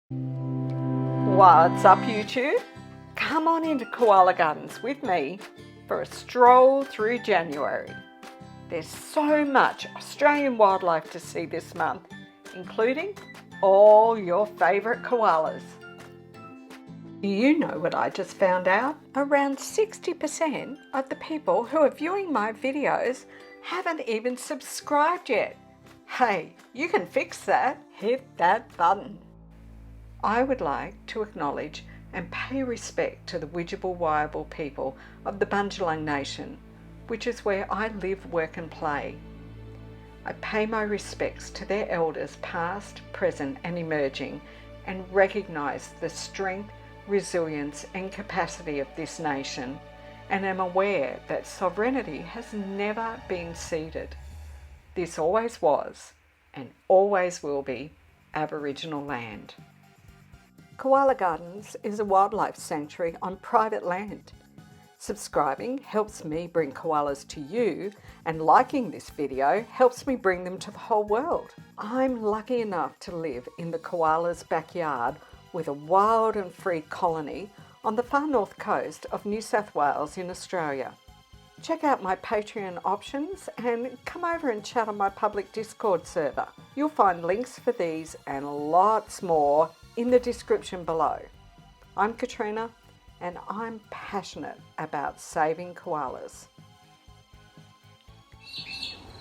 What's up, YouTube? Come on into Koala Gardens with me for a stroll through January. There's so much Australian wildlife to see this month, including all your favourite koalas. You know what I just found out? Around 60% of the people who are viewing my videos haven't even subscribed yet. Hey, you can fix that. Hit that button. I would like to acknowledge and pay respect to the Widjabul Waiable people of the Bundjalung Nation, which is where I live, work and play. I pay my respects to their elders past, present and emerging, and recognise the strength, resilience and capacity of this nation, and am aware that sovereignty has never been ceded. This always was and always will be Aboriginal land. Koala Gardens is a wildlife sanctuary on private land. Subscribing helps me bring koalas to you, and liking this video helps me bring them to the whole world. I'm lucky enough to live in the koala's backyard with a wild and free colony on the far north coast of New South Wales in Australia. Check out my Patreon options and come over and chat on my public Discord server. You'll find links for these and lots more in the description below. I'm Katrina and I'm passionate about saving koalas.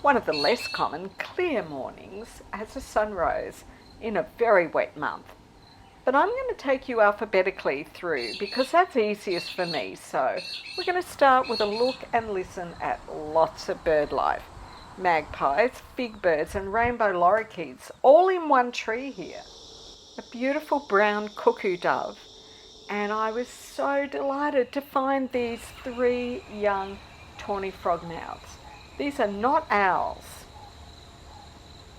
One of the less common clear mornings as the sun rose in a very wet month. But I'm going to take you alphabetically through because that's easiest for me. So we're going to start with a look and listen at lots of bird life. Magpies, fig birds and rainbow lorikeets all in one tree here. A beautiful brown cuckoo dove, and I was so delighted to find these 3 young tawny frogmouths. These are not owls.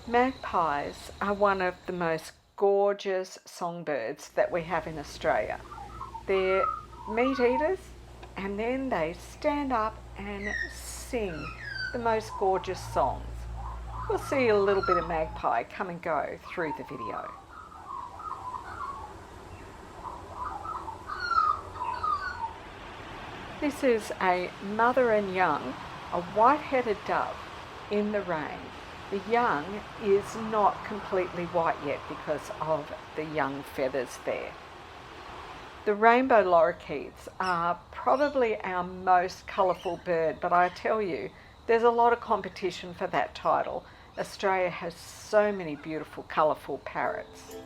Magpies are one of the most gorgeous songbirds that we have in Australia. They're meat eaters and then they stand up and sing the most gorgeous songs. We'll see a little bit of magpie come and go through the video. This is a mother and young, a white-headed dove in the rain. The young is not completely white yet because of the young feathers there. The rainbow lorikeets are probably our most colourful bird, but I tell you, there's a lot of competition for that title. Australia has so many beautiful colourful parrots.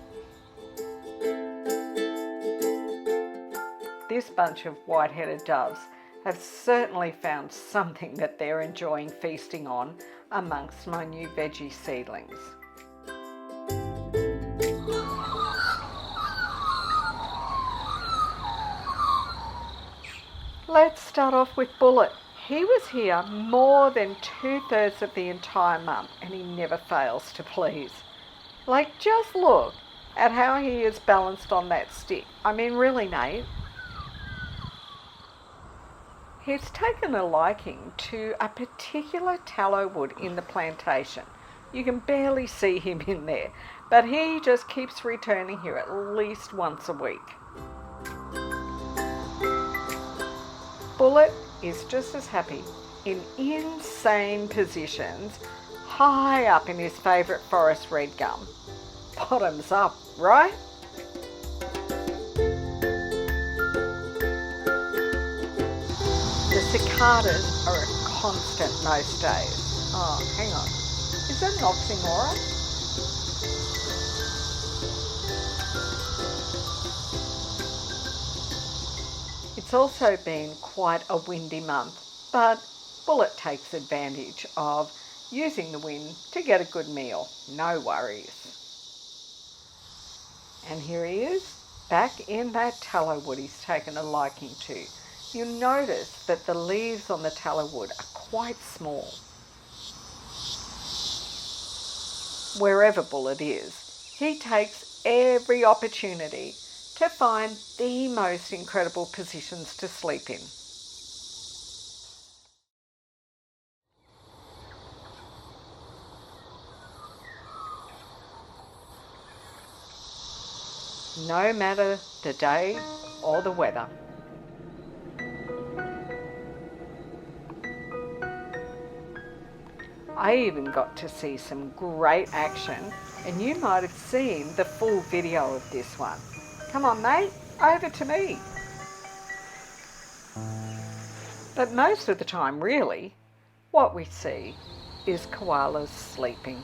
This bunch of white-headed doves have certainly found something that they're enjoying feasting on amongst my new veggie seedlings. Let's start off with Bullet. He was here more than 2/3 of the entire month and he never fails to please. Like, just look at how he is balanced on that stick. I mean, really, Nate. He's taken a liking to a particular tallow wood in the plantation. You can barely see him in there, but he just keeps returning here at least once a week. Bullet is just as happy in insane positions high up in his favourite forest red gum. Bottoms up, right? The cicadas are a constant most days. Oh, hang on. Is that an oxymoron? It's also been quite a windy month, but Bullet takes advantage of using the wind to get a good meal. No worries. And here he is, back in that tallow wood he's taken a liking to. You'll notice that the leaves on the tallow wood are quite small. Wherever Bullet is, he takes every opportunity to find the most incredible positions to sleep in. no matter the day or the weather. I even got to see some great action, and you might have seen the full video of this one. Come on, mate, over to me. But most of the time, really, what we see is koalas sleeping.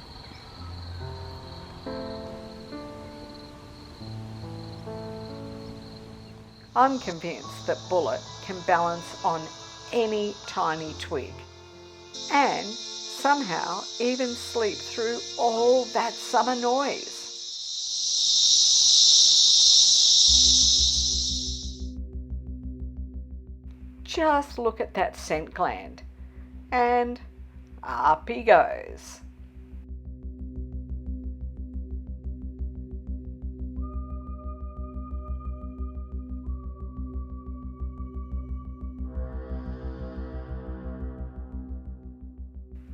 I'm convinced that Bullet can balance on any tiny twig and somehow even sleep through all that summer noise. Just look at that scent gland, and up he goes.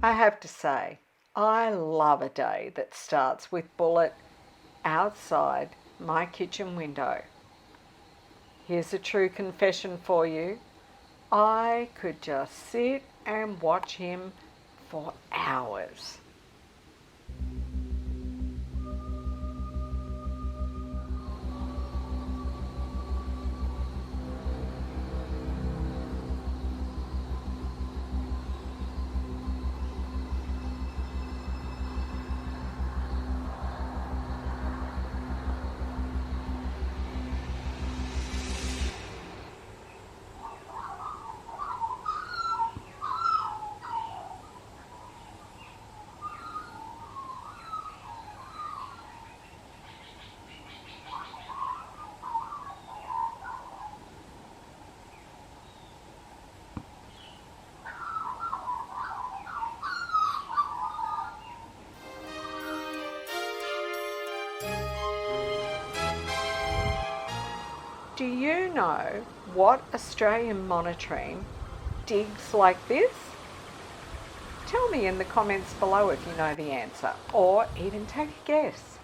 I have to say, I love a day that starts with Bullet outside my kitchen window. Here's a true confession for you. I could just sit and watch him for hours. Do you know what Australian monotremes digs like this? Tell me in the comments below if you know the answer, or even take a guess.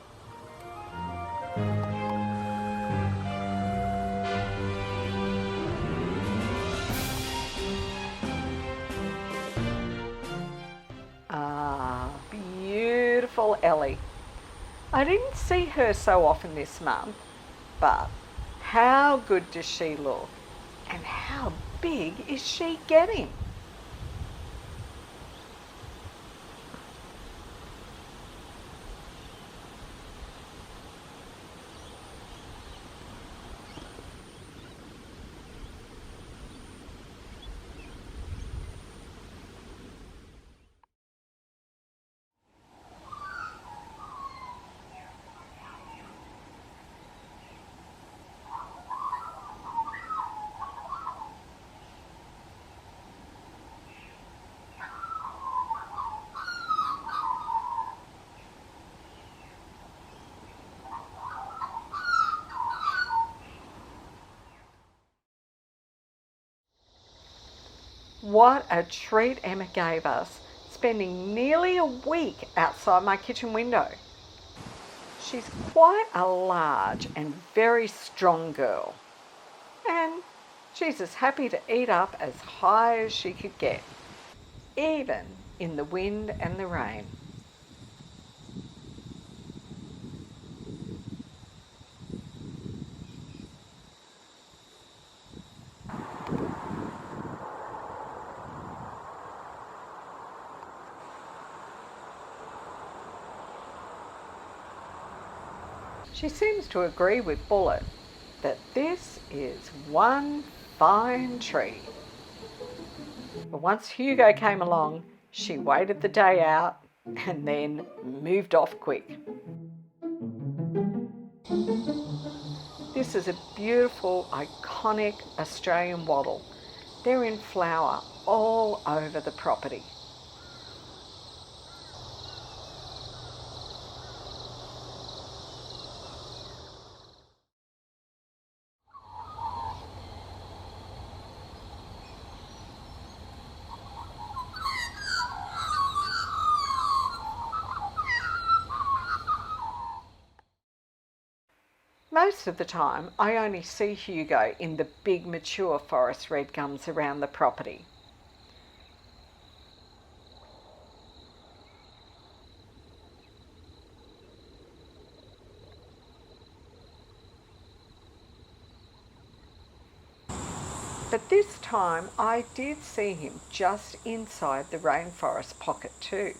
Ah, beautiful Ellie. I didn't see her so often this month, but how good does she look? And how big is she getting? What a treat Emma gave us, spending nearly a week outside my kitchen window. She's quite a large and very strong girl, and she's as happy to eat up as high as she could get, even in the wind and the rain. She seems to agree with Bullet that this is one fine tree. But once Hugo came along, she waited the day out and then moved off quick. This is a beautiful, iconic Australian wattle. They're in flower all over the property. Most of the time, I only see Hugo in the big mature forest red gums around the property. But this time I did see him just inside the rainforest pocket too.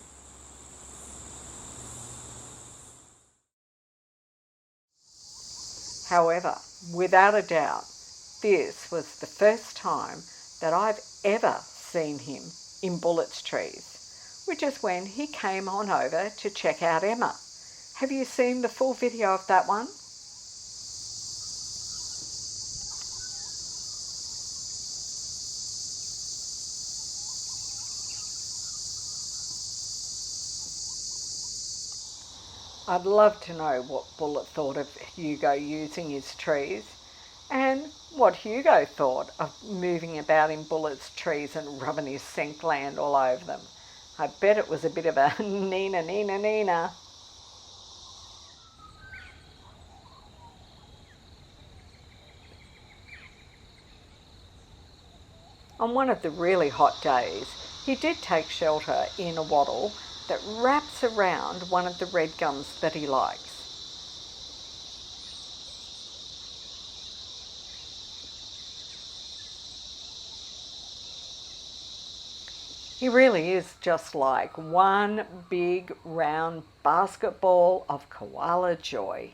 However, without a doubt, this was the first time that I've ever seen him in Bullett's trees, which is when he came on over to check out Emma. Have you seen the full video of that one? I'd love to know what Bullet thought of Hugo using his trees and what Hugo thought of moving about in Bullet's trees and rubbing his scent gland all over them. I bet it was a bit of a Nina, Nina, Nina. On one of the really hot days, he did take shelter in a wattle that wraps around one of the red gums that he likes. He really is just like one big round basketball of koala joy.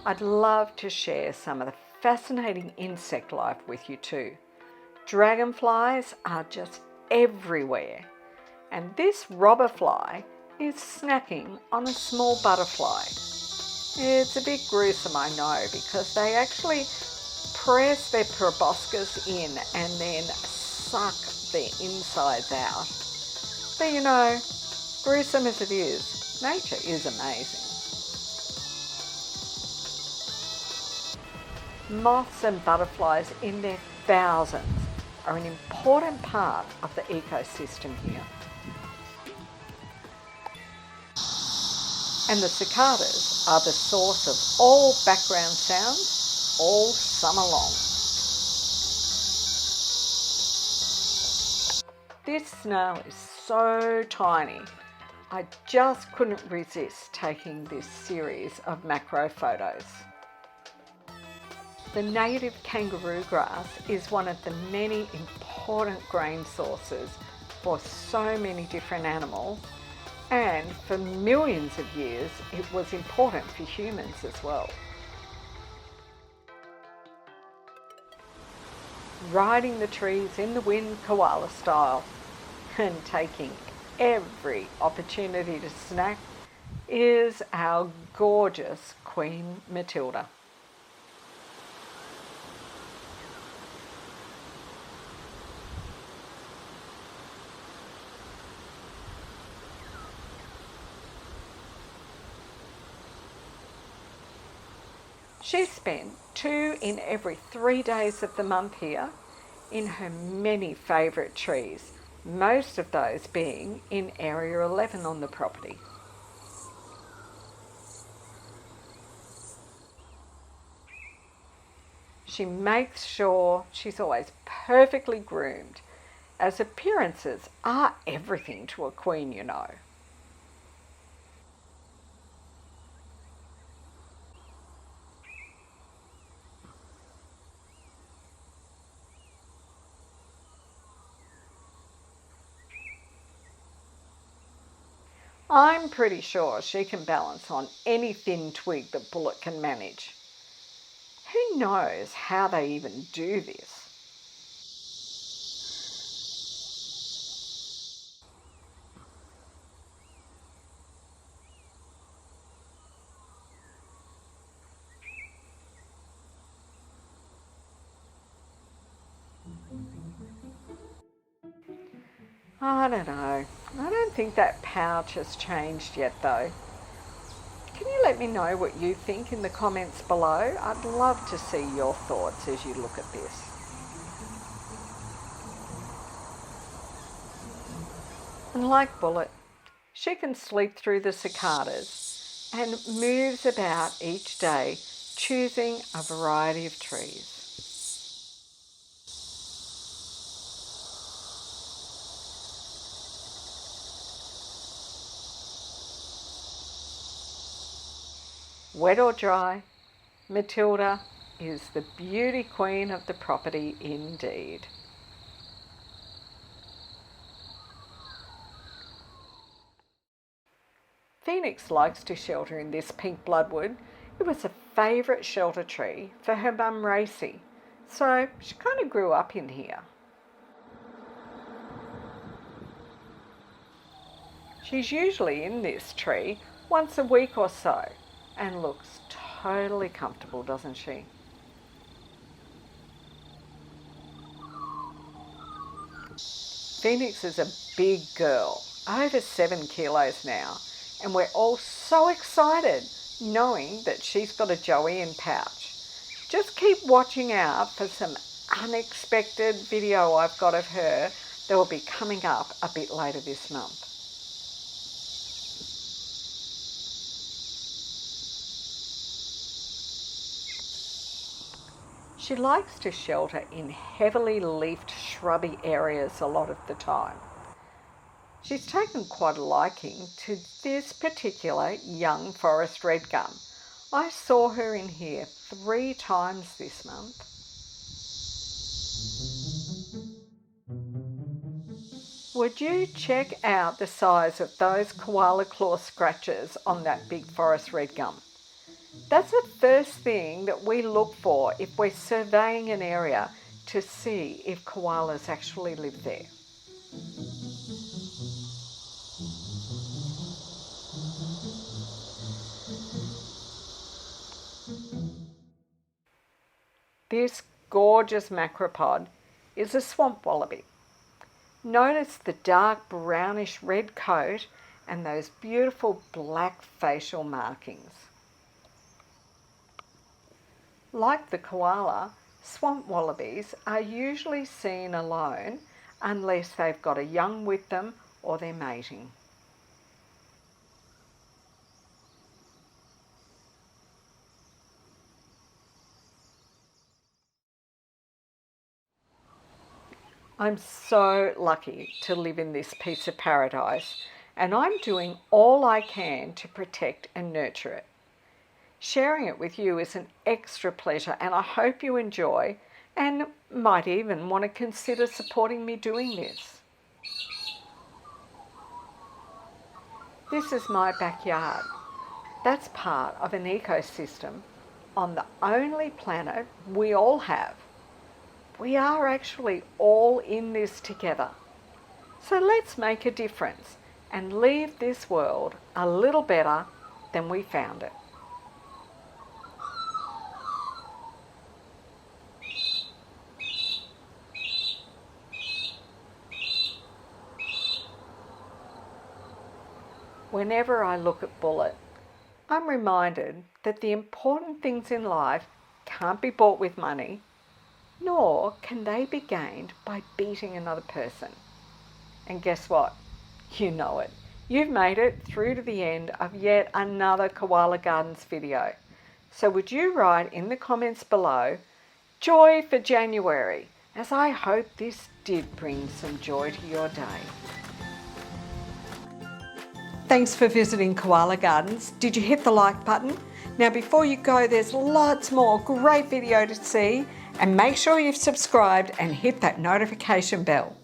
I'd love to share some of the fascinating insect life with you too. Dragonflies are just everywhere, and this robber fly is snacking on a small butterfly. It's a bit gruesome, I know, because they actually press their proboscis in and then suck their insides out. But you know, gruesome as it is, nature is amazing. Moths and butterflies in their thousands are an important part of the ecosystem here. And the cicadas are the source of all background sounds all summer long. This snail is so tiny, I just couldn't resist taking this series of macro photos. The native kangaroo grass is one of the many important grain sources for so many different animals, and for millions of years it was important for humans as well. Riding the trees in the wind koala style and taking every opportunity to snack is our gorgeous Queen Matilda. She spent 2 in every 3 days of the month here in her many favourite trees, most of those being in Area 11 on the property. She makes sure she's always perfectly groomed, as appearances are everything to a queen, you know. I'm pretty sure she can balance on any thin twig that Bullet can manage. Who knows how they even do this? I don't know. I don't think that pouch has changed yet though. Can you let me know what you think in the comments below? I'd love to see your thoughts as you look at this. And like Bullet, She can sleep through the cicadas and moves about each day, choosing a variety of trees. Wet or dry, Matilda is the beauty queen of the property indeed. Phoenix likes to shelter in this pink bloodwood. It was a favourite shelter tree for her mum Racy, so she kind of grew up in here. She's usually in this tree once a week or so and looks totally comfortable, doesn't she? Phoenix is a big girl, over 7 kilos now, and we're all so excited knowing that she's got a Joey pouch. Just keep watching out for some unexpected video I've got of her that will be coming up a bit later this month. She likes to shelter in heavily leafed shrubby areas a lot of the time. She's taken quite a liking to this particular young forest red gum. I saw her in here 3 times this month. Would you check out the size of those koala claw scratches on that big forest red gum? That's the first thing that we look for if we're surveying an area to see if koalas actually live there. This gorgeous macropod is a swamp wallaby. Notice the dark brownish red coat and those beautiful black facial markings. Like the koala, swamp wallabies are usually seen alone unless they've got a young with them or they're mating. I'm so lucky to live in this piece of paradise, and I'm doing all I can to protect and nurture it. Sharing it with you is an extra pleasure, and I hope you enjoy and might even want to consider supporting me doing this. This is my backyard. That's part of an ecosystem on the only planet we all have. We are actually all in this together. So let's make a difference and leave this world a little better than we found it. Whenever I look at Bullet, I'm reminded that the important things in life can't be bought with money, nor can they be gained by beating another person. And guess what? You know it. You've made it through to the end of yet another Koala Gardens video. So would you write in the comments below, joy for January, as I hope this did bring some joy to your day. Thanks for visiting Koala Gardens. Did you hit the like button? Now before you go, there's lots more great video to see, and make sure you've subscribed and hit that notification bell.